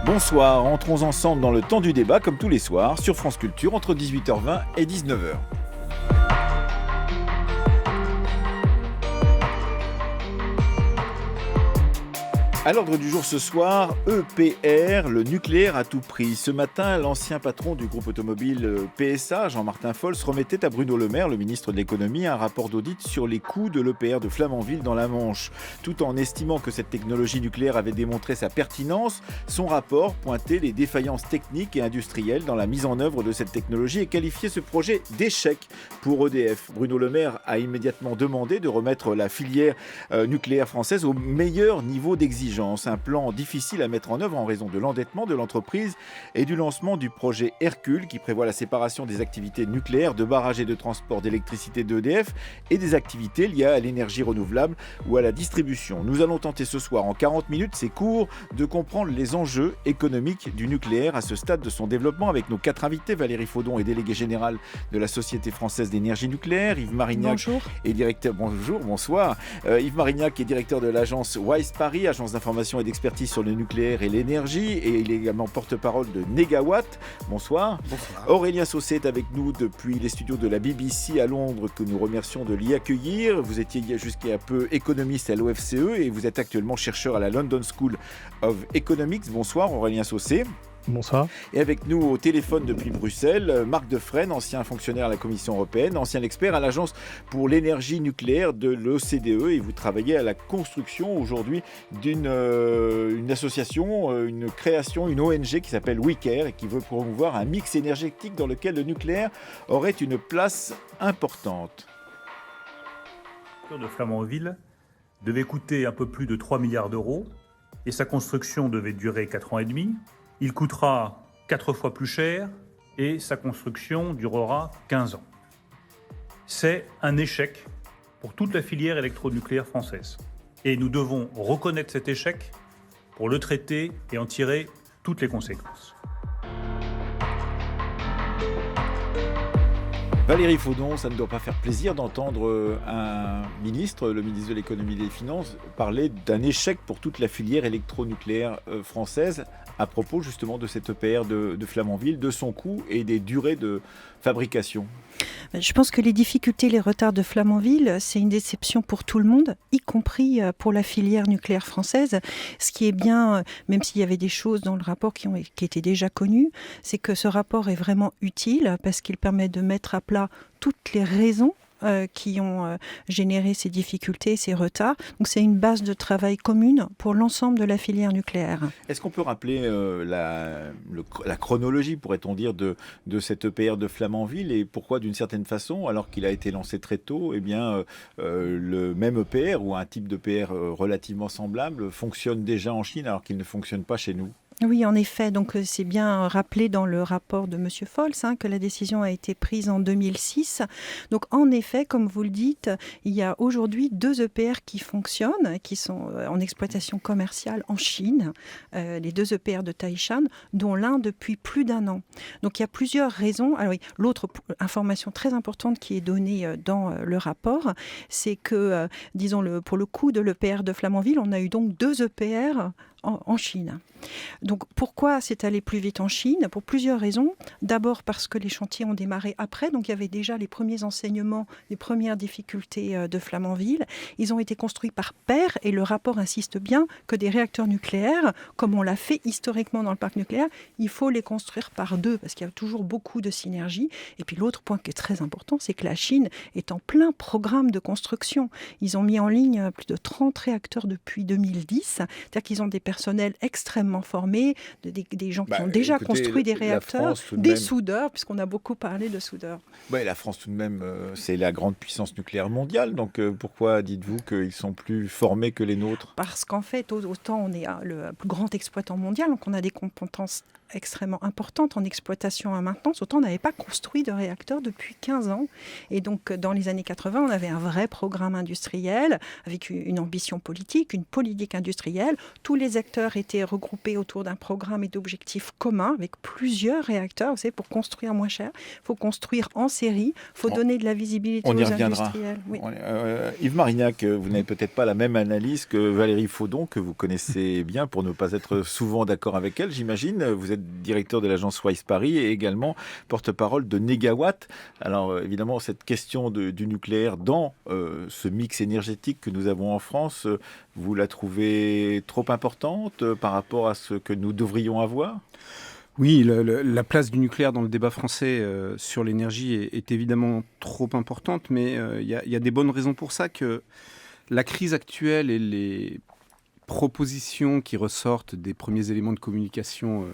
Bonsoir, entrons ensemble dans le temps du débat comme tous les soirs sur France Culture entre 18h20 et 19h. À l'ordre du jour ce soir, EPR, le nucléaire à tout prix. Ce matin, l'ancien patron du groupe automobile PSA, Jean-Martin Folz, remettait à Bruno Le Maire, le ministre de l'économie, un rapport d'audit sur les coûts de l'EPR de Flamanville dans la Manche. Tout en estimant que cette technologie nucléaire avait démontré sa pertinence, son rapport pointait les défaillances techniques et industrielles dans la mise en œuvre de cette technologie et qualifiait ce projet d'échec pour EDF. Bruno Le Maire a immédiatement demandé de remettre la filière nucléaire française au meilleur niveau d'exigence. Un plan difficile à mettre en œuvre en raison de l'endettement de l'entreprise et du lancement du projet Hercule qui prévoit la séparation des activités nucléaires, de barrage et de transport d'électricité d'EDF et des activités liées à l'énergie renouvelable ou à la distribution. Nous allons tenter ce soir en 40 minutes, c'est court, de comprendre les enjeux économiques du nucléaire à ce stade de son développement avec nos 4 invités. Valérie Faudon est déléguée générale de la Société française d'énergie nucléaire. Yves Marignac est directeur... Bonsoir. Yves Marignac est directeur de l'agence WISE Paris, agence d'information et d'expertise sur le nucléaire et l'énergie, et il est également porte-parole de Negawatt. Bonsoir. Bonsoir. Aurélien Saucé est avec nous depuis les studios de la BBC à Londres, que nous remercions de l'y accueillir. Vous étiez jusqu'à peu économiste à l'OFCE et vous êtes actuellement chercheur à la London School of Economics. Bonsoir Aurélien Saucé. Bonsoir. Et avec nous au téléphone depuis Bruxelles, Marc Defrenne, ancien fonctionnaire à la Commission européenne, ancien expert à l'Agence pour l'énergie nucléaire de l'OCDE, et vous travaillez à la construction aujourd'hui d'une association, une création, une ONG qui s'appelle WeCare et qui veut promouvoir un mix énergétique dans lequel le nucléaire aurait une place importante. Le de Flamanville devait coûter un peu plus de 3 milliards d'euros et sa construction devait durer 4 ans et demi. Il coûtera 4 fois plus cher et sa construction durera 15 ans. C'est un échec pour toute la filière électronucléaire française. Et nous devons reconnaître cet échec pour le traiter et en tirer toutes les conséquences. Valérie Faudon, ça ne doit pas faire plaisir d'entendre un ministre, le ministre de l'économie et des finances, parler d'un échec pour toute la filière électronucléaire française à propos justement de cette EPR de Flamanville, de son coût et des durées de fabrication. Je pense que les difficultés, les retards de Flamanville, c'est une déception pour tout le monde, y compris pour la filière nucléaire française. Ce qui est bien, même s'il y avait des choses dans le rapport qui étaient déjà connues, c'est que ce rapport est vraiment utile parce qu'il permet de mettre à plat toutes les raisons qui ont généré ces difficultés, ces retards. Donc c'est une base de travail commune pour l'ensemble de la filière nucléaire. Est-ce qu'on peut rappeler la chronologie, pourrait-on dire, de cette EPR de Flamanville et pourquoi, d'une certaine façon, alors qu'il a été lancé très tôt, le même EPR ou un type d'EPR relativement semblable fonctionne déjà en Chine alors qu'il ne fonctionne pas chez nous ? Oui, en effet. Donc, c'est bien rappelé dans le rapport de M. Folz que la décision a été prise en 2006. Donc, en effet, comme vous le dites, il y a aujourd'hui 2 EPR qui fonctionnent, qui sont en exploitation commerciale en Chine, les 2 EPR de Taishan, dont l'un depuis plus d'1 an. Donc, il y a plusieurs raisons. Alors, oui, l'autre information très importante qui est donnée dans le rapport, c'est que, pour le coût de l'EPR de Flamanville, on a eu donc 2 EPR en Chine. Donc pourquoi c'est allé plus vite en Chine ? Pour plusieurs raisons. D'abord parce que les chantiers ont démarré après, donc il y avait déjà les premiers enseignements, les premières difficultés de Flamanville. Ils ont été construits par paires et le rapport insiste bien que des réacteurs nucléaires, comme on l'a fait historiquement dans le parc nucléaire, il faut les construire par 2 parce qu'il y a toujours beaucoup de synergie. Et puis l'autre point qui est très important, c'est que la Chine est en plein programme de construction. Ils ont mis en ligne plus de 30 réacteurs depuis 2010, c'est-à-dire qu'ils ont des personnels extrêmement formés, des gens qui ont déjà construit des réacteurs, des soudeurs, puisqu'on a beaucoup parlé de soudeurs. Ouais, la France tout de même, c'est la grande puissance nucléaire mondiale, donc pourquoi dites-vous qu'ils sont plus formés que les nôtres ? Parce qu'en fait, autant on est le plus grand exploitant mondial, donc on a des compétences extrêmement importante en exploitation et en maintenance, autant on n'avait pas construit de réacteurs depuis 15 ans. Et donc, dans les années 80, on avait un vrai programme industriel avec une ambition politique, une politique industrielle. Tous les acteurs étaient regroupés autour d'un programme et d'objectifs communs avec plusieurs réacteurs. Vous savez, pour construire moins cher, il faut construire en série, il faut donner de la visibilité aux industriels. Oui. Yves Marignac, vous n'avez peut-être pas la même analyse que Valérie Faudon, que vous connaissez bien pour ne pas être souvent d'accord avec elle, j'imagine. Vous êtes directeur de l'agence Wise Paris et également porte-parole de Négawatt. Alors évidemment, cette question du nucléaire dans ce mix énergétique que nous avons en France, vous la trouvez trop importante par rapport à ce que nous devrions avoir ? Oui, la place du nucléaire dans le débat français sur l'énergie est évidemment trop importante, mais il y a des bonnes raisons pour ça, que la crise actuelle et les propositions qui ressortent des premiers éléments de communication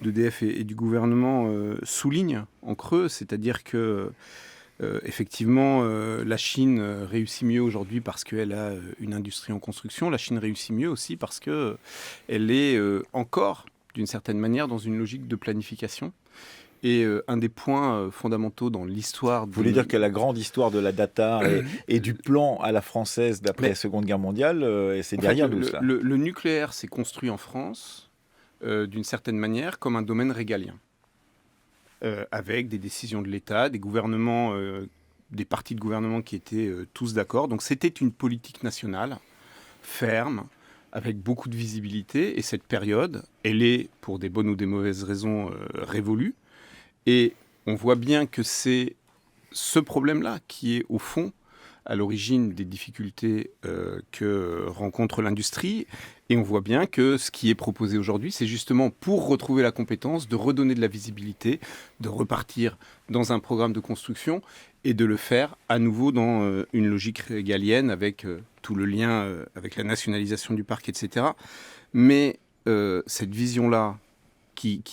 d'EDF et du gouvernement soulignent en creux, c'est-à-dire que effectivement, la Chine réussit mieux aujourd'hui parce qu'elle a une industrie en construction. La Chine réussit mieux aussi parce qu'elle est encore, d'une certaine manière, dans une logique de planification. Et un des points fondamentaux dans l'histoire... Vous voulez dire que la grande histoire de la data et du plan à la française d'après la Seconde Guerre mondiale, c'est derrière nous, ça. Le nucléaire s'est construit en France, d'une certaine manière, comme un domaine régalien. Avec des décisions de l'État, des gouvernements, des partis de gouvernement qui étaient tous d'accord. Donc c'était une politique nationale, ferme, avec beaucoup de visibilité. Et cette période, elle est, pour des bonnes ou des mauvaises raisons, révolue. Et on voit bien que c'est ce problème-là qui est, au fond, à l'origine des difficultés que rencontre l'industrie. Et on voit bien que ce qui est proposé aujourd'hui, c'est justement pour retrouver la compétence, de redonner de la visibilité, de repartir dans un programme de construction et de le faire à nouveau dans une logique régalienne avec tout le lien avec la nationalisation du parc, etc. Mais cette vision-là, qui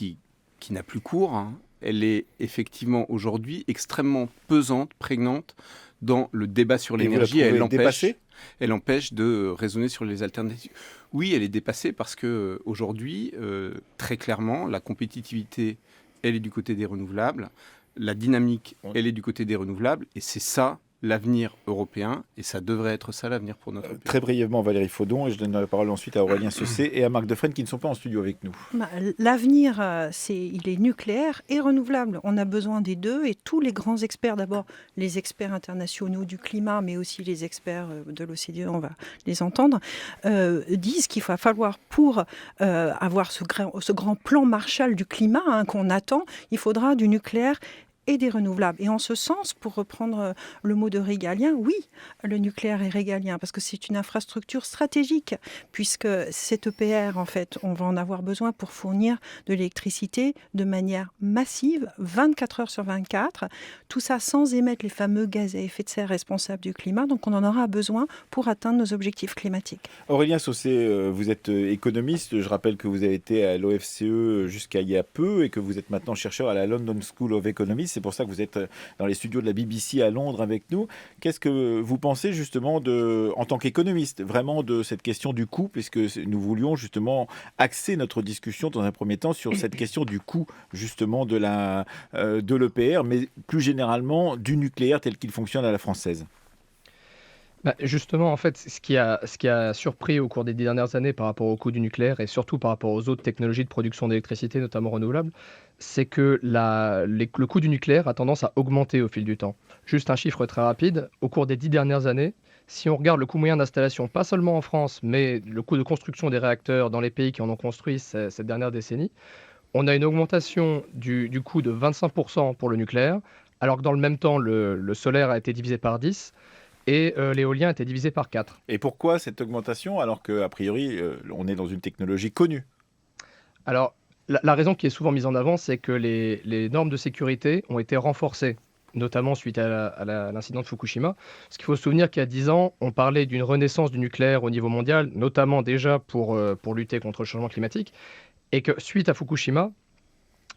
n'a plus cours, hein, elle est effectivement aujourd'hui extrêmement pesante, prégnante dans le débat sur l'énergie. Elle empêche de raisonner sur les alternatives. Oui, elle est dépassée parce qu'aujourd'hui, très clairement, la compétitivité, elle est du côté des renouvelables. La dynamique, elle est du côté des renouvelables. Et c'est ça l'avenir européen, et ça devrait être ça l'avenir pour notre pays. Très brièvement, Valérie Faudon, et je donne la parole ensuite à Aurélien Cessé et à Marc Defrenne qui ne sont pas en studio avec nous. L'avenir, il est nucléaire et renouvelable. On a besoin des deux, et tous les grands experts, d'abord les experts internationaux du climat, mais aussi les experts de l'OCDE, on va les entendre, disent qu'il va falloir, pour avoir ce grand plan Marshall du climat qu'on attend, il faudra du nucléaire et des renouvelables. Et en ce sens, pour reprendre le mot de régalien, oui, le nucléaire est régalien, parce que c'est une infrastructure stratégique, puisque cet EPR, en fait, on va en avoir besoin pour fournir de l'électricité de manière massive, 24 heures sur 24, tout ça sans émettre les fameux gaz à effet de serre responsables du climat, donc on en aura besoin pour atteindre nos objectifs climatiques. Aurélien Cessé, vous êtes économiste, je rappelle que vous avez été à l'OFCE jusqu'à il y a peu, et que vous êtes maintenant chercheur à la London School of Economics. C'est pour ça que vous êtes dans les studios de la BBC à Londres avec nous. Qu'est-ce que vous pensez justement, en tant qu'économiste, vraiment de cette question du coût, puisque nous voulions justement axer notre discussion dans un premier temps sur cette question du coût justement de l'EPR, mais plus généralement du nucléaire tel qu'il fonctionne à la française? Justement, en fait, ce qui a surpris au cours des 10 dernières années par rapport au coût du nucléaire et surtout par rapport aux autres technologies de production d'électricité, notamment renouvelables, c'est que le coût du nucléaire a tendance à augmenter au fil du temps. Juste un chiffre très rapide, au cours des 10 dernières années, si on regarde le coût moyen d'installation, pas seulement en France, mais le coût de construction des réacteurs dans les pays qui en ont construit cette dernière décennie, on a une augmentation du coût de 25% pour le nucléaire, alors que dans le même temps, le solaire a été divisé par 10, et l'éolien a été divisé par 4. Et pourquoi cette augmentation alors qu'a priori, on est dans une technologie connue? Alors, la raison qui est souvent mise en avant, c'est que les normes de sécurité ont été renforcées, notamment suite à l'incident de Fukushima. Parce qu'il faut se souvenir qu'il y a 10 ans, on parlait d'une renaissance du nucléaire au niveau mondial, notamment déjà pour lutter contre le changement climatique, et que suite à Fukushima,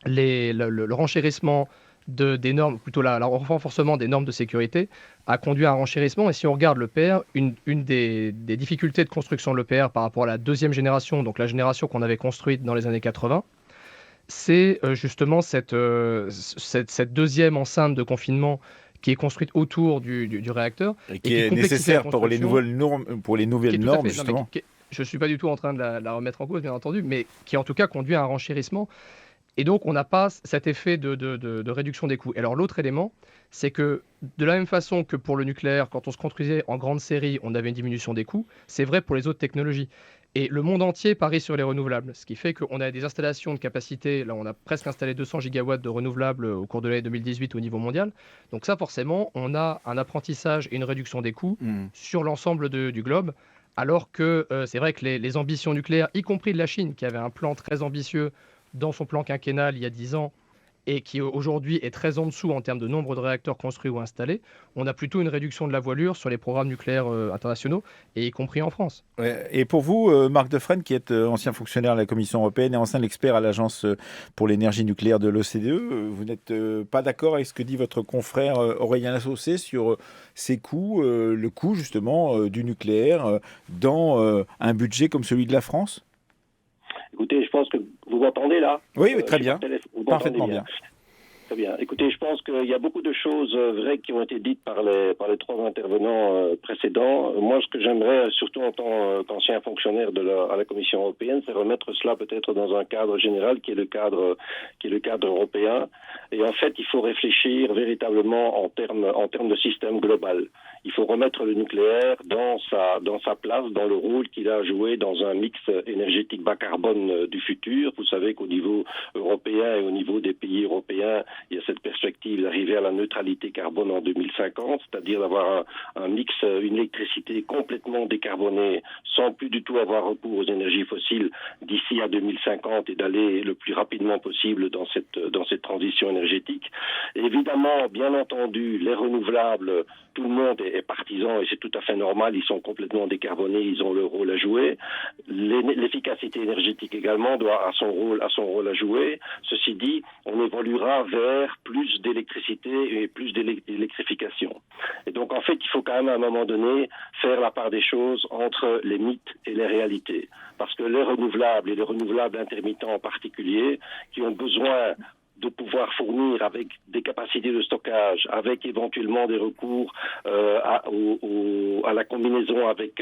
le renchérissement des normes, plutôt le renforcement des normes de sécurité a conduit à un renchérissement. Et si on regarde l'EPR, une des difficultés de construction de l'EPR par rapport à la deuxième génération, donc la génération qu'on avait construite dans les années 80, c'est justement cette deuxième enceinte de confinement qui est construite autour du réacteur Et et qui qui est complexifie la nécessaire pour les construction, nouvelles normes, qui est tout à normes fait, non, mais justement. je ne suis pas du tout en train de la remettre en cause, bien entendu, mais qui en tout cas conduit à un renchérissement. Et donc, on n'a pas cet effet de réduction des coûts. Et alors, l'autre élément, c'est que de la même façon que pour le nucléaire, quand on se construisait en grande série, on avait une diminution des coûts, c'est vrai pour les autres technologies. Et le monde entier parie sur les renouvelables, ce qui fait qu'on a des installations de capacité, là on a presque installé 200 gigawatts de renouvelables au cours de l'année 2018 au niveau mondial. Donc ça forcément, on a un apprentissage et une réduction des coûts sur l'ensemble du globe, alors que c'est vrai que les ambitions nucléaires, y compris de la Chine, qui avait un plan très ambitieux dans son plan quinquennal il y a 10 ans et qui aujourd'hui est très en dessous en termes de nombre de réacteurs construits ou installés, on a plutôt une réduction de la voilure sur les programmes nucléaires internationaux, et y compris en France. Ouais. Et pour vous, Marc Defrene, qui est ancien fonctionnaire à la Commission européenne et ancien expert à l'Agence pour l'énergie nucléaire de l'OCDE, vous n'êtes pas d'accord avec ce que dit votre confrère Aurélien Lassaussé sur ces coûts, le coût justement du nucléaire dans un budget comme celui de la France? Écoutez, je pense que vous m'entendez là. Oui, oui, très bien. Vous Parfaitement m'entendez bien. Très bien. Écoutez, je pense qu'il y a beaucoup de choses vraies qui ont été dites par les trois intervenants précédents. Moi, ce que j'aimerais, surtout en tant qu'ancien fonctionnaire à la Commission européenne, c'est remettre cela peut-être dans un cadre général qui est le cadre européen. Et en fait, il faut réfléchir véritablement en termes de système global. Il faut remettre le nucléaire dans sa place, dans le rôle qu'il a joué dans un mix énergétique bas carbone du futur. Vous savez qu'au niveau européen et au niveau des pays européens, il y a cette perspective d'arriver à la neutralité carbone en 2050, c'est-à-dire d'avoir un mix, une électricité complètement décarbonée, sans plus du tout avoir recours aux énergies fossiles d'ici à 2050 et d'aller le plus rapidement possible dans cette transition énergétique. Et évidemment, bien entendu, les renouvelables, tout le monde est partisan et c'est tout à fait normal, ils sont complètement décarbonés, ils ont leur rôle à jouer. L'efficacité énergétique également a son rôle à jouer. Ceci dit, on évoluera vers plus d'électricité et plus d'électrification. Et donc en fait, il faut quand même à un moment donné faire la part des choses entre les mythes et les réalités. Parce que les renouvelables et les renouvelables intermittents en particulier, qui ont besoin de pouvoir fournir avec des capacités de stockage, avec éventuellement des recours à la combinaison avec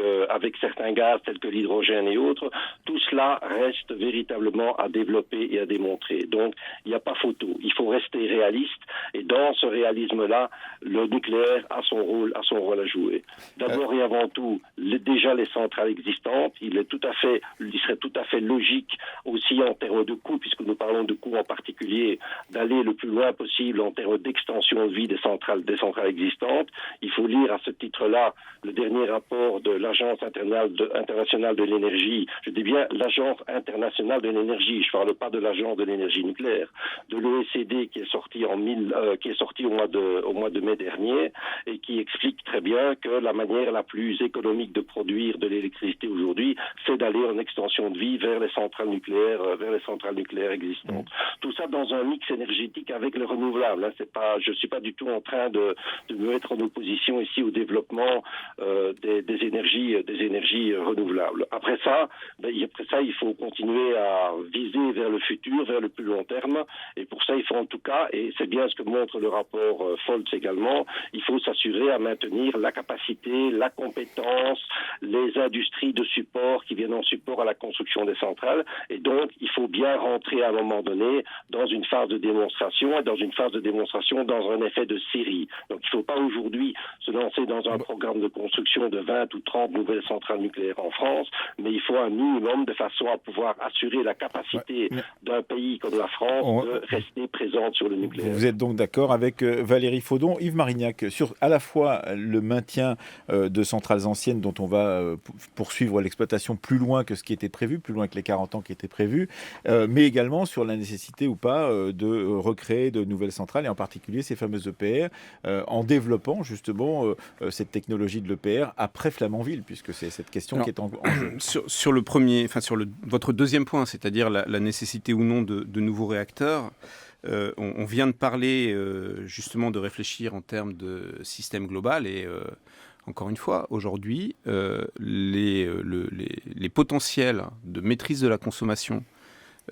certains gaz tels que l'hydrogène et autres, tout cela reste véritablement à développer et à démontrer. Donc, il n'y a pas photo. Il faut rester réaliste et dans ce réalisme-là, le nucléaire a son rôle à jouer. D'abord et avant tout, déjà les centrales existantes, il serait tout à fait logique aussi en termes de coûts, puisque nous parlons de coûts en particulier, d'aller le plus loin possible en termes d'extension de vie des centrales existantes. Il faut lire à ce titre-là le dernier rapport de l'Agence internationale de l'énergie. Je dis bien l'Agence internationale de l'énergie. Je ne parle pas de l'Agence de l'énergie nucléaire, de l'OECD qui est sorti au mois de mai dernier et qui explique très bien que la manière la plus économique de produire de l'électricité aujourd'hui, c'est d'aller en extension de vie vers les centrales nucléaires existantes. Tout ça dans un mix énergétique avec le renouvelable. Je suis pas du tout en train de me mettre en opposition ici au développement des énergies renouvelables. Après ça, il faut continuer à viser vers le futur, vers le plus long terme. Et pour ça, il faut en tout cas, et c'est bien ce que montre le rapport Foltz également, il faut s'assurer à maintenir la capacité, la compétence, les industries de support qui viennent en support à la construction des centrales. Et donc, il faut bien rentrer à un moment donné dans une phase de démonstration et dans une phase de démonstration dans un effet de série. Donc il ne faut pas aujourd'hui se lancer dans un programme de construction de 20 ou 30 nouvelles centrales nucléaires en France, mais il faut un minimum de façon à pouvoir assurer la capacité d'un pays comme la France de rester présente sur le nucléaire. Vous êtes donc d'accord avec Valérie Faudon, Yves Marignac, sur à la fois le maintien de centrales anciennes dont on va poursuivre l'exploitation plus loin que ce qui était prévu, plus loin que les 40 ans qui étaient prévus, mais également sur la nécessité ou pas de recréer de nouvelles centrales, et en particulier ces fameuses EPR, en développant justement cette technologie de l'EPR après Flamanville, puisque c'est cette question qui est en jeu. Sur votre deuxième point, c'est-à-dire la nécessité ou non de nouveaux réacteurs, on vient de parler justement de réfléchir en termes de système global et encore une fois, aujourd'hui, les potentiels de maîtrise de la consommation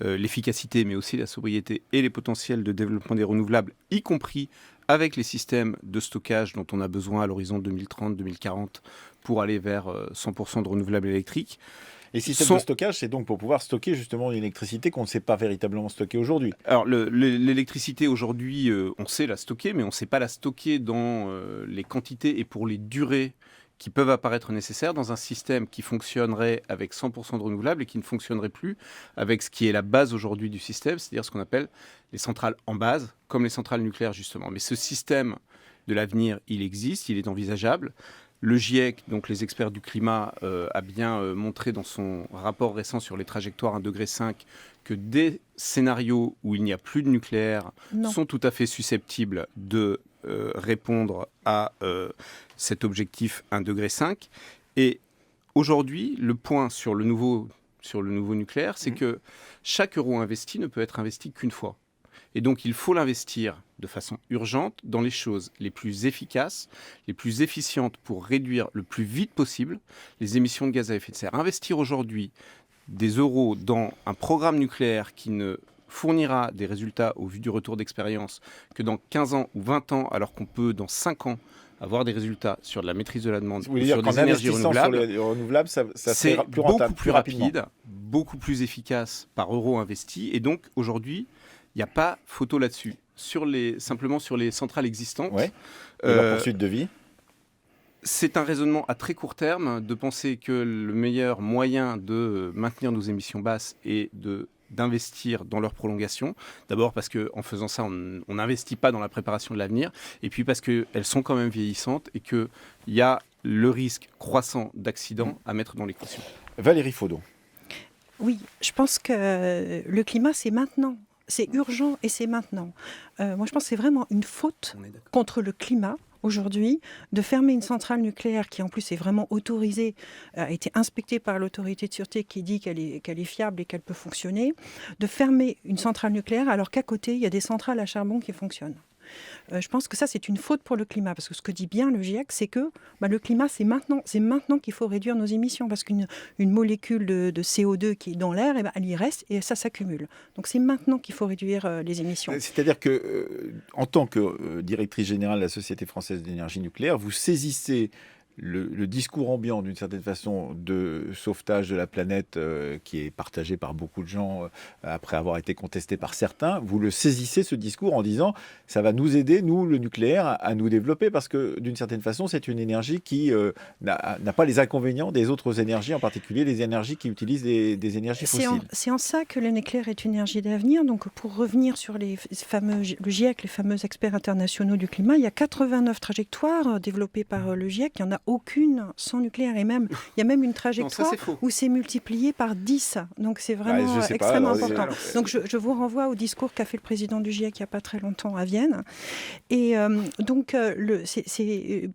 l'efficacité, mais aussi la sobriété et les potentiels de développement des renouvelables, y compris avec les systèmes de stockage dont on a besoin à l'horizon 2030-2040 pour aller vers 100% de renouvelables électriques. Et système de stockage, c'est donc pour pouvoir stocker justement une électricité qu'on ne sait pas véritablement stocker aujourd'hui. Alors l'électricité aujourd'hui, on sait la stocker, mais on ne sait pas la stocker dans les quantités et pour les durées qui peuvent apparaître nécessaires dans un système qui fonctionnerait avec 100% de renouvelables et qui ne fonctionnerait plus avec ce qui est la base aujourd'hui du système, c'est-à-dire ce qu'on appelle les centrales en base, comme les centrales nucléaires justement. Mais ce système de l'avenir, il existe, il est envisageable. Le GIEC, donc les experts du climat, a bien montré dans son rapport récent sur les trajectoires 1,5 degré que des scénarios où il n'y a plus de nucléaire sont tout à fait susceptibles de répondre à cet objectif 1,5 degré. Et aujourd'hui, le point sur le nouveau nucléaire, c'est que chaque euro investi ne peut être investi qu'une fois. Et donc, il faut l'investir de façon urgente dans les choses les plus efficaces, les plus efficientes pour réduire le plus vite possible les émissions de gaz à effet de serre. Investir aujourd'hui des euros dans un programme nucléaire qui ne fournira des résultats au vu du retour d'expérience que dans 15 ans ou 20 ans, alors qu'on peut dans 5 ans avoir des résultats sur de la maîtrise de la demande, sur des énergies renouvelables, sur les renouvelables, ça c'est plus rentable, beaucoup plus rapide, beaucoup plus efficace par euro investi. Et donc aujourd'hui, il n'y a pas photo là-dessus. Simplement sur les centrales existantes. Ouais. Et leur poursuite de vie. C'est un raisonnement à très court terme de penser que le meilleur moyen de maintenir nos émissions basses est d'investir dans leur prolongation. D'abord parce qu'en faisant ça, on n'investit pas dans la préparation de l'avenir. Et puis parce qu'elles sont quand même vieillissantes et qu'il y a le risque croissant d'accident à mettre dans l'équation. Valérie Faudon. Oui, je pense que le climat, c'est maintenant. C'est urgent et c'est maintenant. Moi, je pense que c'est vraiment une faute contre le climat aujourd'hui de fermer une centrale nucléaire qui, en plus, est vraiment autorisée, a été inspectée par l'autorité de sûreté qui dit qu'elle est fiable et qu'elle peut fonctionner, de fermer une centrale nucléaire alors qu'à côté, il y a des centrales à charbon qui fonctionnent. Je pense que ça, c'est une faute pour le climat, parce que ce que dit bien le GIEC, c'est que le climat, c'est maintenant qu'il faut réduire nos émissions, parce qu'une molécule de CO2 qui est dans l'air, elle y reste et ça s'accumule. Donc c'est maintenant qu'il faut réduire les émissions. C'est-à-dire que, en tant que directrice générale de la Société française d'énergie nucléaire, vous saisissez le discours ambiant, d'une certaine façon, de sauvetage de la planète qui est partagé par beaucoup de gens après avoir été contesté par certains, vous le saisissez, ce discours, en disant ça va nous aider, nous, le nucléaire, à nous développer, parce que, d'une certaine façon, c'est une énergie qui n'a pas les inconvénients des autres énergies, en particulier les énergies qui utilisent des énergies fossiles. C'est en ça que le nucléaire est une énergie d'avenir. Donc, pour revenir sur le GIEC, les fameux experts internationaux du climat, il y a 89 trajectoires développées par le GIEC. Il n'y en a aucune sans nucléaire. Et même, il y a même une trajectoire où c'est multiplié par 10. Donc c'est vraiment extrêmement important. Donc je vous renvoie au discours qu'a fait le président du GIEC il n'y a pas très longtemps à Vienne. Et donc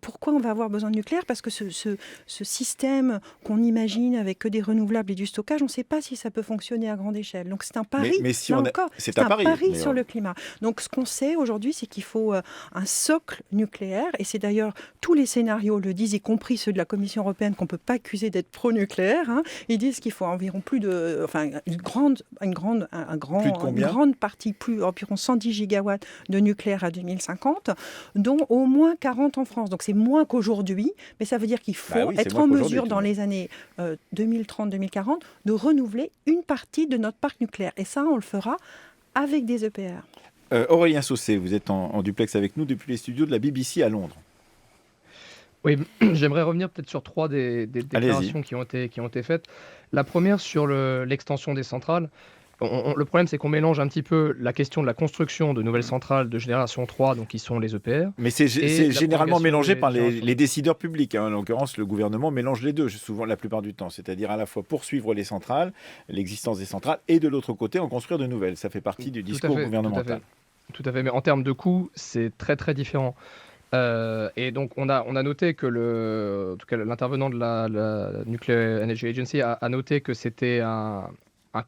pourquoi on va avoir besoin de nucléaire ? Parce que ce système qu'on imagine avec que des renouvelables et du stockage, on ne sait pas si ça peut fonctionner à grande échelle. Donc c'est un pari. Mais si c'est un pari sur le climat. Donc ce qu'on sait aujourd'hui, c'est qu'il faut un socle nucléaire. Et c'est d'ailleurs tous les scénarios le disent, y compris ceux de la Commission européenne qu'on ne peut pas accuser d'être pro-nucléaire. Ils disent qu'il faut environ une grande partie, environ 110 gigawatts de nucléaire à 2050, dont au moins 40 en France. Donc c'est moins qu'aujourd'hui, mais ça veut dire qu'il faut être en mesure dans les années 2030-2040 de renouveler une partie de notre parc nucléaire. Et ça, on le fera avec des EPR. Aurélien Saucé, vous êtes en duplex avec nous depuis les studios de la BBC à Londres. Oui, j'aimerais revenir peut-être sur 3 des déclarations qui ont été faites. La première sur l'extension des centrales. Le problème, c'est qu'on mélange un petit peu la question de la construction de nouvelles centrales de génération 3, donc qui sont les EPR. Mais c'est généralement mélangé par les décideurs publics. En l'occurrence, le gouvernement mélange les deux, souvent la plupart du temps. C'est-à-dire à la fois poursuivre les centrales, l'existence des centrales, et de l'autre côté, en construire de nouvelles. Ça fait partie du discours gouvernemental. Tout à fait, mais en termes de coûts, c'est très très différent. Et donc on a noté que en tout cas l'intervenant de la Nuclear Energy Agency a noté que c'était un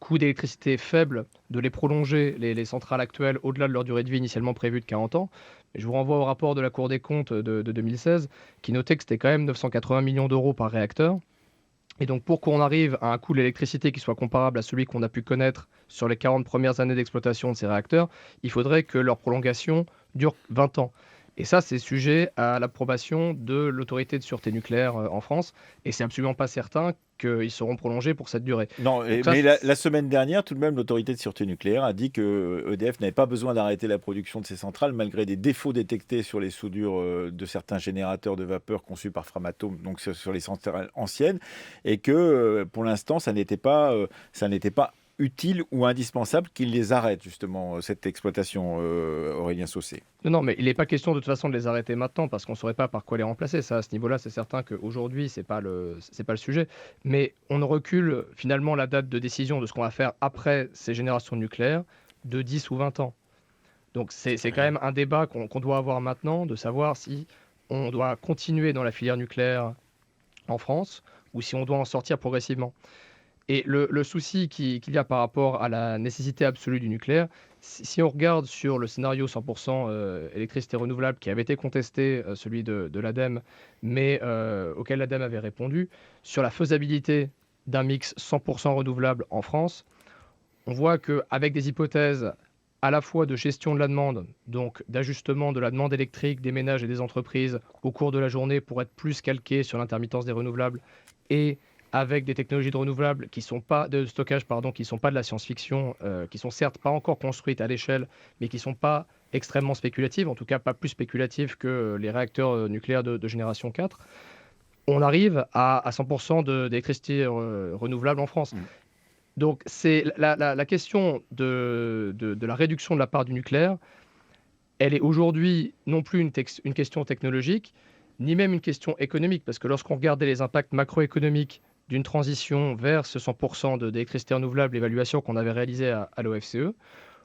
coût d'électricité faible de les prolonger, les centrales actuelles, au-delà de leur durée de vie initialement prévue de 40 ans. Et je vous renvoie au rapport de la Cour des comptes de 2016 qui notait que c'était quand même 980 millions d'euros par réacteur. Et donc, pour qu'on arrive à un coût de l'électricité qui soit comparable à celui qu'on a pu connaître sur les 40 premières années d'exploitation de ces réacteurs, il faudrait que leur prolongation dure 20 ans. Et ça, c'est sujet à l'approbation de l'autorité de sûreté nucléaire en France. Et c'est absolument pas certain qu'ils seront prolongés pour cette durée. Non, Donc ça, mais la semaine dernière, tout de même, l'autorité de sûreté nucléaire a dit que EDF n'avait pas besoin d'arrêter la production de ces centrales malgré des défauts détectés sur les soudures de certains générateurs de vapeur conçus par Framatome, donc sur les centrales anciennes, et que pour l'instant, ça n'était pas utile ou indispensable qu'ils les arrêtent, justement, cette exploitation, Aurélien Saucé. Non, mais il n'est pas question de toute façon de les arrêter maintenant parce qu'on ne saurait pas par quoi les remplacer. Ça, à ce niveau-là, c'est certain qu'aujourd'hui, c'est pas le sujet. Mais on recule finalement la date de décision de ce qu'on va faire après ces générations nucléaires de 10 ou 20 ans. Donc c'est quand même un débat qu'on doit avoir maintenant, de savoir si on doit continuer dans la filière nucléaire en France ou si on doit en sortir progressivement. Et le souci qu'il y a par rapport à la nécessité absolue du nucléaire, si on regarde sur le scénario 100% électricité renouvelable qui avait été contesté, celui de l'ADEME, mais auquel l'ADEME avait répondu, sur la faisabilité d'un mix 100% renouvelable en France, on voit qu'avec des hypothèses à la fois de gestion de la demande, donc d'ajustement de la demande électrique des ménages et des entreprises au cours de la journée pour être plus calqué sur l'intermittence des renouvelables, et avec des technologies de renouvelables qui sont pas de stockage, qui sont pas de la science-fiction, qui sont certes pas encore construites à l'échelle, mais qui sont pas extrêmement spéculatives, en tout cas pas plus spéculatives que les réacteurs nucléaires de génération 4, on arrive à 100% d'électricité renouvelable en France. Donc c'est la question de la réduction de la part du nucléaire, elle est aujourd'hui non plus une question technologique, ni même une question économique, parce que lorsqu'on regardait les impacts macroéconomiques d'une transition vers ce 100% d'électricité renouvelable, l'évaluation qu'on avait réalisée à l'OFCE,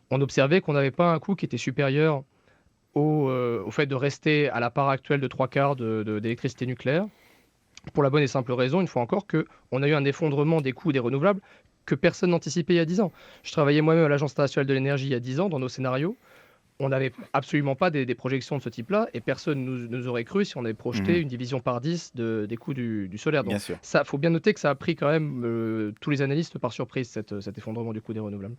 on observait qu'on n'avait pas un coût qui était supérieur au fait de rester à la part actuelle de 3/4 d'électricité nucléaire, pour la bonne et simple raison, une fois encore, qu'on a eu un effondrement des coûts des renouvelables que personne n'anticipait il y a 10 ans. Je travaillais moi-même à l'Agence internationale de l'énergie il y a 10 ans, dans nos scénarios. On n'avait absolument pas des projections de ce type-là et personne ne nous aurait cru si on avait projeté une division par 10 des coûts du solaire. Donc ça, faut bien noter que ça a pris quand même tous les analystes par surprise, cet effondrement du coût des renouvelables.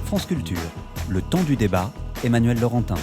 France Culture, le temps du débat, Emmanuel Laurentin.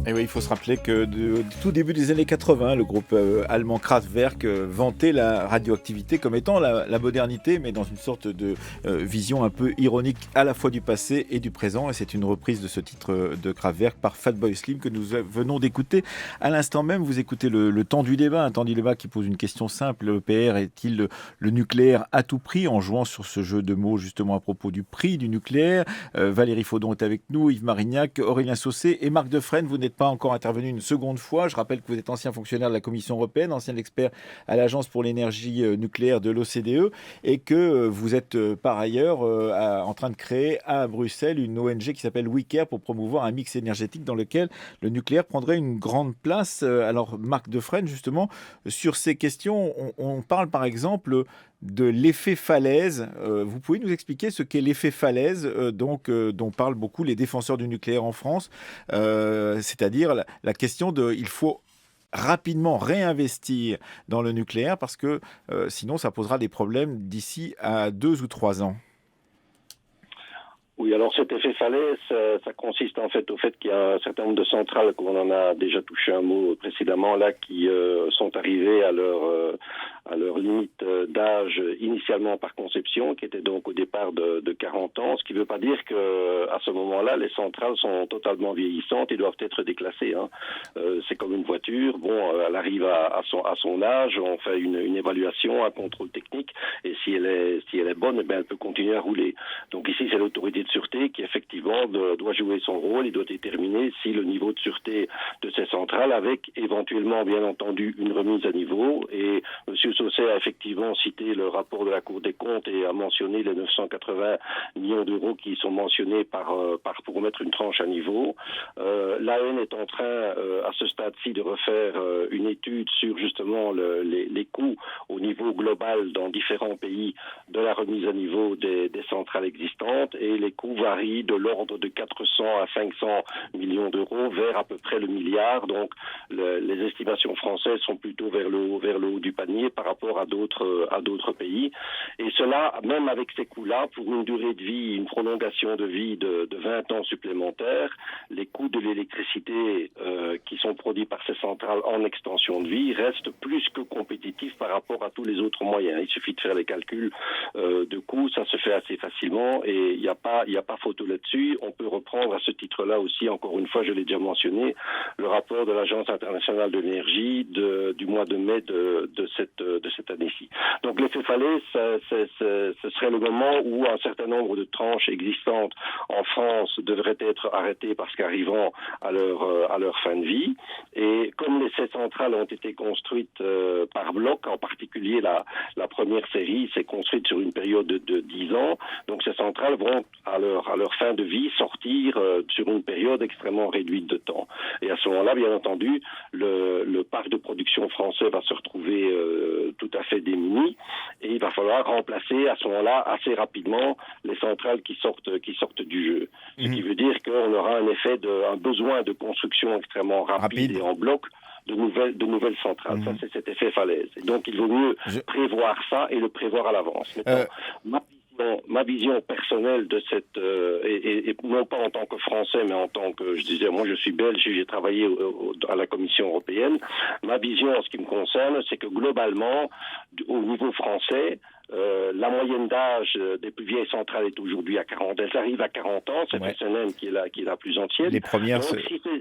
Et oui, il faut se rappeler que du tout début des années 80, le groupe allemand Kraftwerk vantait la radioactivité comme étant la modernité, mais dans une sorte de vision un peu ironique à la fois du passé et du présent. Et c'est une reprise de ce titre de Kraftwerk par Fatboy Slim que nous venons d'écouter. À l'instant même, vous écoutez le temps du débat, un temps du débat qui pose une question simple. L'EPR est-il le nucléaire à tout prix, en jouant sur ce jeu de mots justement à propos du prix du nucléaire. Valérie Faudon est avec nous, Yves Marignac, Aurélien Saucé et Marc Defrenne. Vous n'êtes pas encore intervenu une seconde fois. Je rappelle que vous êtes ancien fonctionnaire de la Commission européenne, ancien expert à l'Agence pour l'énergie nucléaire de l'OCDE et que vous êtes par ailleurs en train de créer à Bruxelles une ONG qui s'appelle WeCare pour promouvoir un mix énergétique dans lequel le nucléaire prendrait une grande place. Alors Marc Defrenne, justement, sur ces questions, on parle par exemple de l'effet falaise. Vous pouvez nous expliquer ce qu'est l'effet falaise, dont parlent beaucoup les défenseurs du nucléaire en France, c'est-à-dire la question il faut rapidement réinvestir dans le nucléaire parce que sinon ça posera des problèmes d'ici à 2 ou 3 ans. Oui, alors cet effet falaise, ça consiste en fait au fait qu'il y a un certain nombre de centrales, comme on en a déjà touché un mot précédemment, là, qui sont arrivées à leur limite d'âge initialement par conception, qui était donc au départ de 40 ans, ce qui ne veut pas dire que à ce moment-là, les centrales sont totalement vieillissantes et doivent être déclassées. Hein. C'est comme une voiture, elle arrive à son âge, on fait une évaluation, un contrôle technique, et si elle est bonne, eh bien, elle peut continuer à rouler. Donc ici, c'est l'autorité de sûreté qui effectivement doit jouer son rôle et doit déterminer si le niveau de sûreté de ces centrales, avec éventuellement bien entendu une remise à niveau. Et M. Sausset a effectivement cité le rapport de la Cour des comptes et a mentionné les 980 millions d'euros qui sont mentionnés pour mettre une tranche à niveau. L'AN est en train à ce stade-ci de refaire une étude sur justement les coûts au niveau global dans différents pays de la remise à niveau des centrales existantes, et les coûts varient de l'ordre de 400 à 500 millions d'euros vers à peu près le milliard. Donc les estimations françaises sont plutôt vers le haut du panier par rapport à d'autres pays. Et cela, même avec ces coûts-là, pour une durée de vie, une prolongation de vie de 20 ans supplémentaires, les coûts de l'électricité qui sont produits par ces centrales en extension de vie restent plus que compétitifs par rapport à tous les autres moyens. Il suffit de faire les calculs de coûts, ça se fait assez facilement et il n'y a pas photo là-dessus. On peut reprendre à ce titre-là aussi, encore une fois, je l'ai déjà mentionné, le rapport de l'Agence internationale de l'énergie du mois de mai de cette année-ci. Donc l'effet falaise, ce serait le moment où un certain nombre de tranches existantes en France devraient être arrêtées parce qu'arrivant à leur fin de vie. Et comme ces centrales ont été construites par bloc, en particulier la première série s'est construite sur une période de 10 ans, donc ces centrales vont à leur fin de vie sortir sur une période extrêmement réduite de temps. Et à ce moment-là, bien entendu, le parc de production français va se retrouver tout à fait démuni et il va falloir remplacer à ce moment-là assez rapidement les centrales qui sortent du jeu. Ce qui veut dire qu'on aura un besoin de construction extrêmement rapide et en bloc de nouvelles centrales. Ça, c'est cet effet falaise. Et donc, il vaut mieux prévoir ça et le prévoir à l'avance. Ma vision personnelle de cette, et non pas en tant que Français, mais en tant que, je disais, moi je suis belge et j'ai travaillé à la Commission européenne. Ma vision en ce qui me concerne, c'est que globalement, au niveau français, la moyenne d'âge des plus vieilles centrales est aujourd'hui à 40. Elles arrivent à 40 ans, c'est SNN qui est la plus ancienne. Les premières, donc,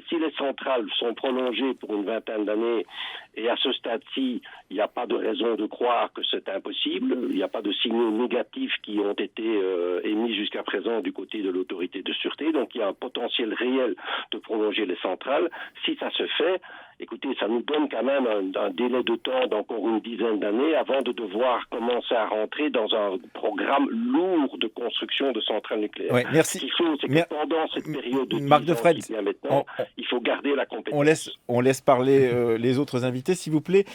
si les centrales sont prolongées pour une vingtaine d'années, et à ce stade-ci, il n'y a pas de raison de croire que c'est impossible, il n'y a pas de signaux négatifs qui ont été émis jusqu'à présent du côté de l'autorité de sûreté, donc il y a un potentiel réel de prolonger les centrales. Si ça se fait, écoutez, ça nous donne quand même un délai de temps d'encore une dizaine d'années avant de devoir commencer à rentrer dans un programme lourd de construction de centrales nucléaires. Ouais, merci. Ce qu'il faut, c'est que pendant cette période de 10 Marc ans Defreds, qui vient maintenant, il faut garder la compétence. On laisse parler les autres invités, s'il vous plaît.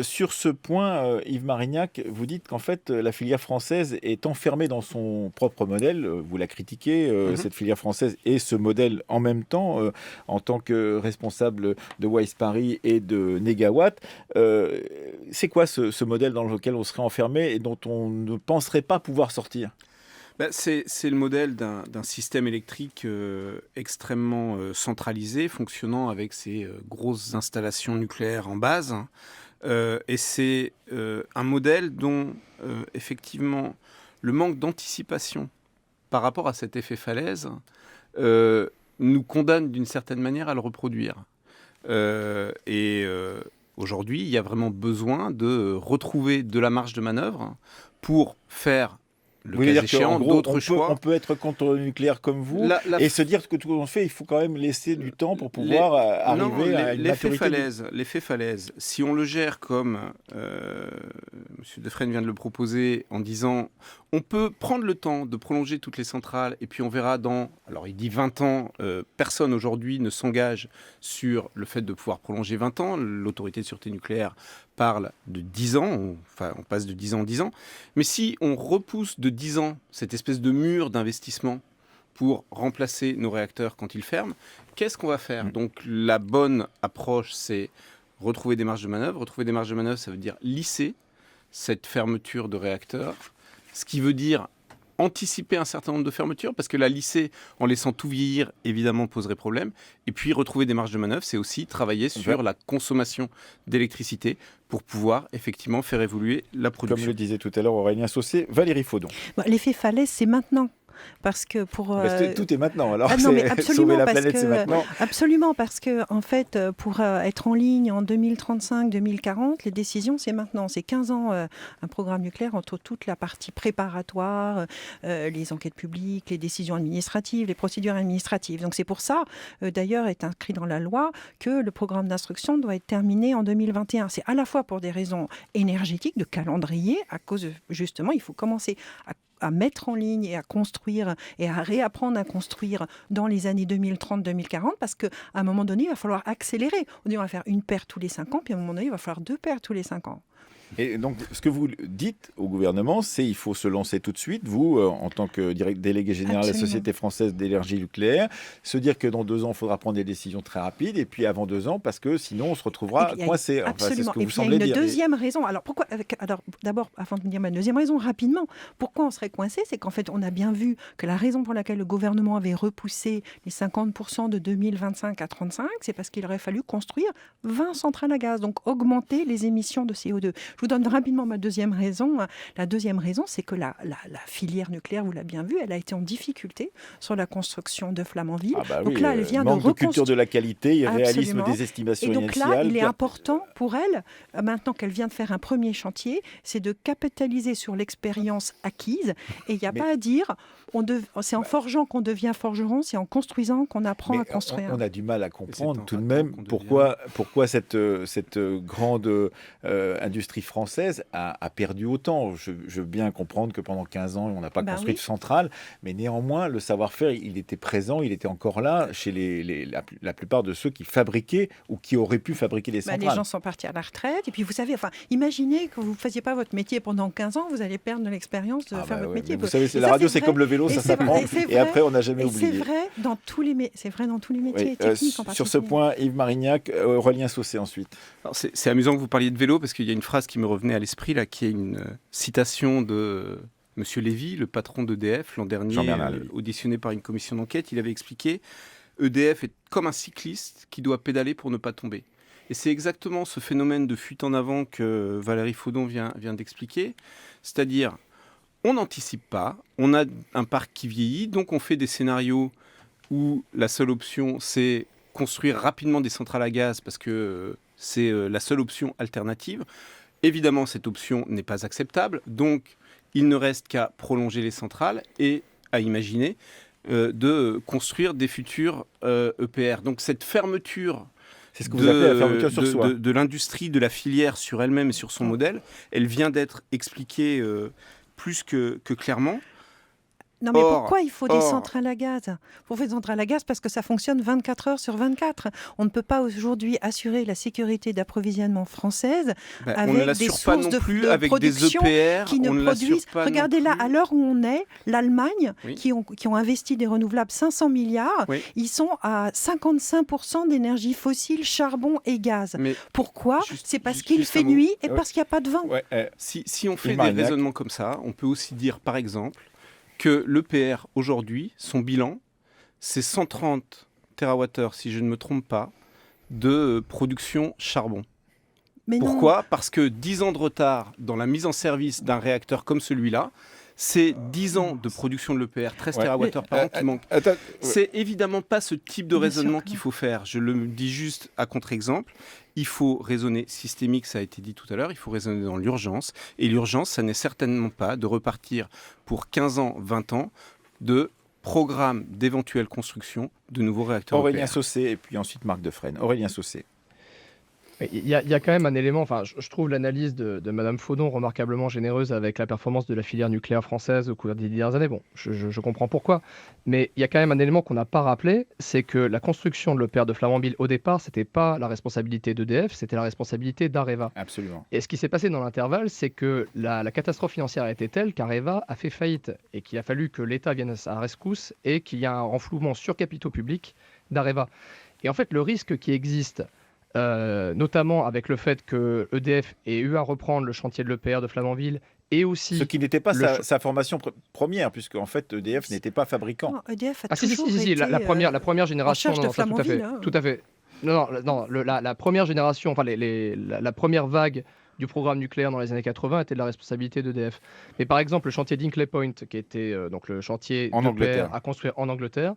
Sur ce point, Yves Marignac, vous dites qu'en fait, la filière française est enfermée dans son propre modèle. Vous la critiquez, cette filière française, et ce modèle en même temps, en tant que responsable de Wise Paris et de Négawatt. C'est quoi ce modèle dans lequel on serait enfermé et dont on ne penserait pas pouvoir sortir ? C'est le modèle d'un système électrique extrêmement centralisé, fonctionnant avec ces grosses installations nucléaires en base. Et c'est un modèle dont, effectivement, le manque d'anticipation par rapport à cet effet falaise nous condamne d'une certaine manière à le reproduire. Aujourd'hui, il y a vraiment besoin de retrouver de la marge de manœuvre pour faire le cas échéant d'autres choix. On peut être contre le nucléaire comme vous et se dire que tout ce qu'on fait, il faut quand même laisser du temps pour pouvoir arriver à une maturité. L'effet falaise, si on le gère comme M. Defreds vient de le proposer en disant on peut prendre le temps de prolonger toutes les centrales et puis on verra alors il dit 20 ans, personne aujourd'hui ne s'engage sur le fait de pouvoir prolonger 20 ans. L'autorité de sûreté nucléaire parle de 10 ans, on passe de 10 ans en 10 ans. Mais si on repousse de 10 ans cette espèce de mur d'investissement pour remplacer nos réacteurs quand ils ferment, qu'est-ce qu'on va faire ? Donc la bonne approche, c'est retrouver des marges de manœuvre. Retrouver des marges de manœuvre, ça veut dire lisser cette fermeture de réacteurs, ce qui veut dire anticiper un certain nombre de fermetures, parce que la lisser en laissant tout vieillir, évidemment, poserait problème. Et puis, retrouver des marges de manœuvre, c'est aussi travailler sur la consommation d'électricité pour pouvoir, effectivement, faire évoluer la production. Comme le disait tout à l'heure Aurélien Saucé, Valérie Faudon. L'effet falaise, c'est maintenant. Parce que tout est maintenant, alors non, mais sauver la planète, c'est maintenant. Absolument, parce que en fait, pour être en ligne en 2035-2040, les décisions, c'est maintenant. C'est 15 ans, un programme nucléaire entre toute la partie préparatoire, les enquêtes publiques, les décisions administratives, les procédures administratives. Donc c'est pour ça, d'ailleurs, est inscrit dans la loi que le programme d'instruction doit être terminé en 2021. C'est à la fois pour des raisons énergétiques, de calendrier, à cause, justement, il faut commencer à mettre en ligne et à construire et à réapprendre à construire dans les années 2030-2040, parce qu'à un moment donné, il va falloir accélérer. On dit on va faire une paire tous les 5 ans, puis à un moment donné, il va falloir 2 paires tous les 5 ans. Et donc, ce que vous dites au gouvernement, c'est qu'il faut se lancer tout de suite, vous, en tant que délégué général de la Société française d'énergie nucléaire, se dire que dans 2 ans, il faudra prendre des décisions très rapides, et puis avant 2 ans, parce que sinon, on se retrouvera coincé. Absolument. C'est ce que et vous puis, semblez il y a une dire. deuxième raison. Alors, pourquoi d'abord, avant de me dire ma deuxième raison, rapidement, pourquoi on serait coincé, c'est qu'en fait, on a bien vu que la raison pour laquelle le gouvernement avait repoussé les 50% de 2025 à 35, c'est parce qu'il aurait fallu construire 20 centrales à gaz, donc augmenter les émissions de CO2. Je vous donne rapidement ma deuxième raison. La deuxième raison, c'est que la filière nucléaire, vous l'avez bien vu, elle a été en difficulté sur la construction de Flamanville. Donc là, elle vient manque de culture de la qualité, irréalisme des estimations initiales. Et donc là, il est important pour elle, maintenant qu'elle vient de faire un premier chantier, c'est de capitaliser sur l'expérience acquise. Et il n'y a pas à dire, c'est en forgeant qu'on devient forgeron, c'est en construisant qu'on apprend à construire. On a du mal à comprendre tout de même pourquoi cette grande industrie française a perdu autant. Je veux bien comprendre que pendant 15 ans, on n'a pas construit de centrale, mais néanmoins, le savoir-faire, il était présent, il était encore là chez la plupart de ceux qui fabriquaient ou qui auraient pu fabriquer les centrales. Les gens sont partis à la retraite, et puis vous savez, imaginez que vous ne faisiez pas votre métier pendant 15 ans, vous allez perdre de l'expérience de faire votre métier. Vous savez, la radio, c'est comme le vélo, ça s'apprend, et après, on n'a jamais oublié. C'est vrai dans tous les métiers techniques en particulier. Sur ce point, Yves Marignac, Aurélien Saucé ensuite. C'est amusant que vous parliez de vélo, parce qu'il y a une phrase qui me revenait à l'esprit, là, qui est une citation de M. Lévy, le patron d'EDF, l'an dernier, auditionné par une commission d'enquête. Il avait expliqué EDF est comme un cycliste qui doit pédaler pour ne pas tomber. Et c'est exactement ce phénomène de fuite en avant que Valérie Faudon vient d'expliquer. C'est-à-dire, on n'anticipe pas, on a un parc qui vieillit, donc on fait des scénarios où la seule option, c'est construire rapidement des centrales à gaz parce que c'est la seule option alternative. Évidemment, cette option n'est pas acceptable, donc il ne reste qu'à prolonger les centrales et à imaginer de construire des futurs EPR. Donc cette fermeture, c'est ce que vous appelez la fermeture sur soi, de l'industrie, de la filière sur elle-même et sur son modèle, elle vient d'être expliquée plus que clairement. Non, mais pourquoi il faut des centrales à gaz ? Il faut des centrales à gaz parce que ça fonctionne 24 heures sur 24. On ne peut pas aujourd'hui assurer la sécurité d'approvisionnement française avec des sources de production qui ne produisent... Regardez là, à l'heure où on est, l'Allemagne, qui ont investi des renouvelables 500 milliards, ils sont à 55% d'énergie fossile, charbon et gaz. Mais pourquoi ? C'est parce qu'il fait nuit et parce qu'il n'y a pas de vent. Si on fait des raisonnements comme ça, on peut aussi dire, par exemple, que l'EPR, aujourd'hui, son bilan, c'est 130 TWh, si je ne me trompe pas, de production charbon. Mais pourquoi ? Parce que 10 ans de retard dans la mise en service d'un réacteur comme celui-là, c'est 10 ans de production de l'EPR, 13 TWh par an qui manquent. C'est évidemment pas ce type de raisonnement qu'il faut faire. Je le dis juste à contre-exemple. Il faut raisonner systémique, ça a été dit tout à l'heure, il faut raisonner dans l'urgence. Et l'urgence, ça n'est certainement pas de repartir pour 15 ans, 20 ans de programme d'éventuelle construction de nouveaux réacteurs EPR. Aurélien Saucé et puis ensuite Marc Defrenne. Aurélien Saucé. Il y a quand même un élément, je trouve l'analyse de Madame Faudon remarquablement généreuse avec la performance de la filière nucléaire française au cours des dernières années. Bon, je comprends pourquoi, mais il y a quand même un élément qu'on n'a pas rappelé, c'est que la construction de l'EPR de Flamanville, au départ, c'était pas la responsabilité d'EDF, c'était la responsabilité d'Areva. Absolument. Et ce qui s'est passé dans l'intervalle, c'est que la catastrophe financière a été telle qu'Areva a fait faillite et qu'il a fallu que l'État vienne à sa rescousse et qu'il y a un renflouement sur capitaux publics d'Areva. Et en fait, le risque qui existe, notamment avec le fait que EDF ait eu à reprendre le chantier de l'EPR de Flamanville et aussi... Ce qui n'était pas sa formation première, puisque en fait EDF n'était pas fabricant. Non, EDF a Ah si, toujours si, été la première génération... en charge de ça, tout à fait. Flamanville, hein. Tout à fait. Non, la première génération, enfin la première vague du programme nucléaire dans les années 80 était de la responsabilité d'EDF. Mais par exemple, le chantier d'Hinkley Point, qui était donc le chantier d'EPR à construire en Angleterre,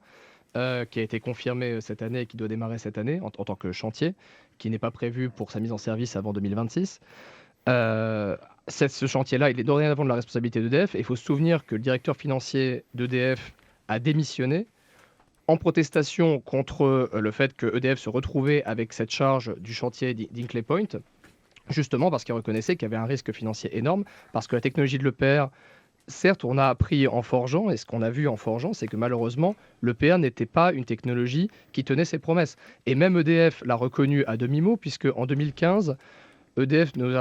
qui a été confirmé cette année et qui doit démarrer cette année en tant que chantier, qui n'est pas prévu pour sa mise en service avant 2026. Ce chantier-là, il est dorénavant de la responsabilité d'EDF. Et il faut se souvenir que le directeur financier d'EDF a démissionné en protestation contre le fait que EDF se retrouvait avec cette charge du chantier d'Hinkley Point, justement parce qu'il reconnaissait qu'il y avait un risque financier énorme, parce que la technologie de l'EPR, certes, on a appris en forgeant, et ce qu'on a vu en forgeant, c'est que malheureusement, l'EPR n'était pas une technologie qui tenait ses promesses. Et même EDF l'a reconnu à demi-mot, puisque en 2015, EDF nous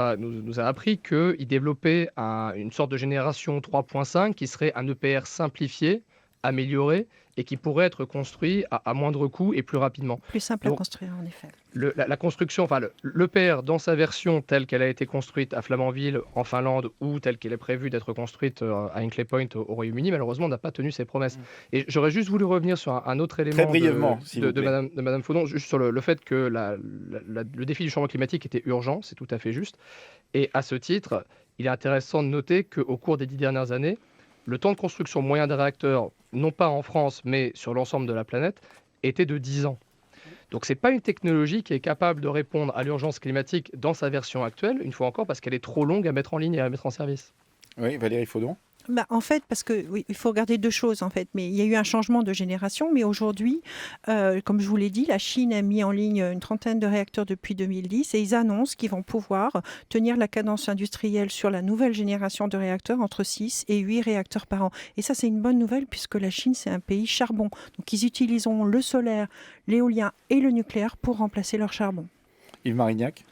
a appris qu'il développait une sorte de génération 3.5 qui serait un EPR simplifié, amélioré, et qui pourrait être construit à moindre coût et plus rapidement. Plus simple à construire, en effet. La construction, enfin l'EPR dans sa version telle qu'elle a été construite à Flamanville, en Finlande, ou telle qu'elle est prévue d'être construite à Hinkley Point au Royaume-Uni, malheureusement, n'a pas tenu ses promesses. Et j'aurais juste voulu revenir sur un autre élément de Madame Faudon, juste sur le fait que le défi du changement climatique était urgent, c'est tout à fait juste. Et à ce titre, il est intéressant de noter qu'au cours des 10 dernières années, le temps de construction moyen des réacteurs, non pas en France, mais sur l'ensemble de la planète, était de 10 ans. Donc ce n'est pas une technologie qui est capable de répondre à l'urgence climatique dans sa version actuelle, une fois encore, parce qu'elle est trop longue à mettre en ligne et à mettre en service. Oui, Valérie Faudon. En fait, parce que oui, il faut regarder deux choses en fait. Mais il y a eu un changement de génération. Mais aujourd'hui, comme je vous l'ai dit, la Chine a mis en ligne une trentaine de réacteurs depuis 2010 et ils annoncent qu'ils vont pouvoir tenir la cadence industrielle sur la nouvelle génération de réacteurs entre 6 et 8 réacteurs par an. Et ça, c'est une bonne nouvelle puisque la Chine, c'est un pays charbon. Donc, ils utiliseront le solaire, l'éolien et le nucléaire pour remplacer leur charbon. Yves Marignac.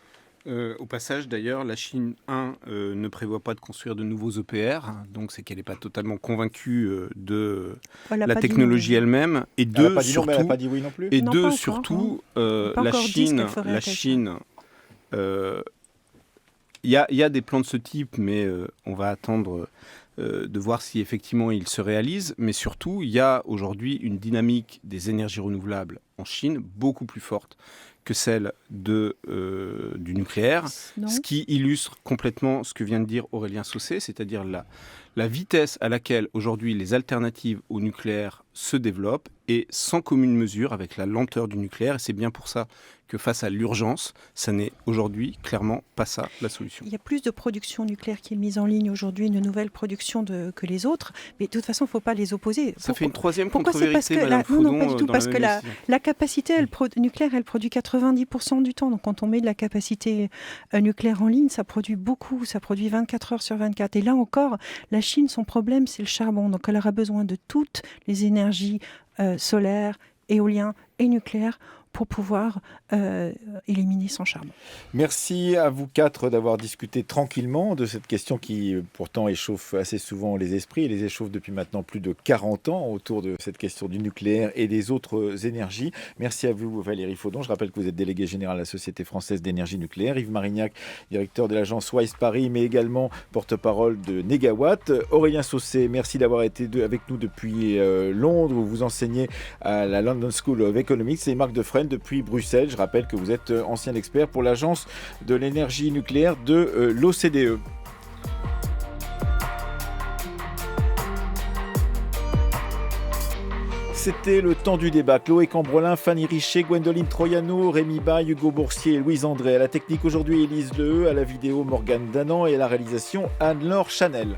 Au passage, d'ailleurs, la Chine, ne prévoit pas de construire de nouveaux EPR, donc c'est qu'elle n'est pas totalement convaincue de la technologie elle-même. Et deux, surtout, elle n'a pas dit oui non plus. Et deux, surtout, la Chine, il y a des plans de ce type, mais on va attendre de voir si effectivement ils se réalisent. Mais surtout, il y a aujourd'hui une dynamique des énergies renouvelables en Chine beaucoup plus forte que celle du nucléaire, ce qui illustre complètement ce que vient de dire Aurélien Saucé, c'est-à-dire la vitesse à laquelle aujourd'hui les alternatives au nucléaire se développent est sans commune mesure avec la lenteur du nucléaire. Et c'est bien pour ça que face à l'urgence, ça n'est aujourd'hui clairement pas ça la solution. Il y a plus de production nucléaire qui est mise en ligne aujourd'hui, une nouvelle production que les autres. Mais de toute façon, il ne faut pas les opposer. Ça fait une troisième contre-vérité, Madame Faudon. Non, pas du tout, parce que la capacité nucléaire, elle produit 90% du temps. Donc quand on met de la capacité nucléaire en ligne, ça produit beaucoup, ça produit 24 heures sur 24. Et là encore, la Chine, son problème, c'est le charbon. Donc elle aura besoin de toutes les énergies solaires, éoliennes et nucléaires pour pouvoir éliminer son charbon. Merci à vous quatre d'avoir discuté tranquillement de cette question qui pourtant échauffe assez souvent les esprits et les échauffe depuis maintenant plus de 40 ans autour de cette question du nucléaire et des autres énergies. Merci à vous Valérie Faudon. Je rappelle que vous êtes déléguée générale à la Société française d'énergie nucléaire. Yves Marignac, directeur de l'agence Wise Paris, mais également porte-parole de Négawatt. Aurélien Saucé, merci d'avoir été avec nous depuis Londres où vous enseignez à la London School of Economics, et Marc Defresne depuis Bruxelles. Je rappelle que vous êtes ancien expert pour l'Agence de l'énergie nucléaire de l'OCDE. C'était le temps du débat. Chloé Cambrelin, Fanny Richer, Gwendoline Troiano, Rémi Baye, Hugo Boursier et Louise André. À la technique aujourd'hui, Élise Leheux, à la vidéo Morgane Danan et à la réalisation Anne-Laure Chanel.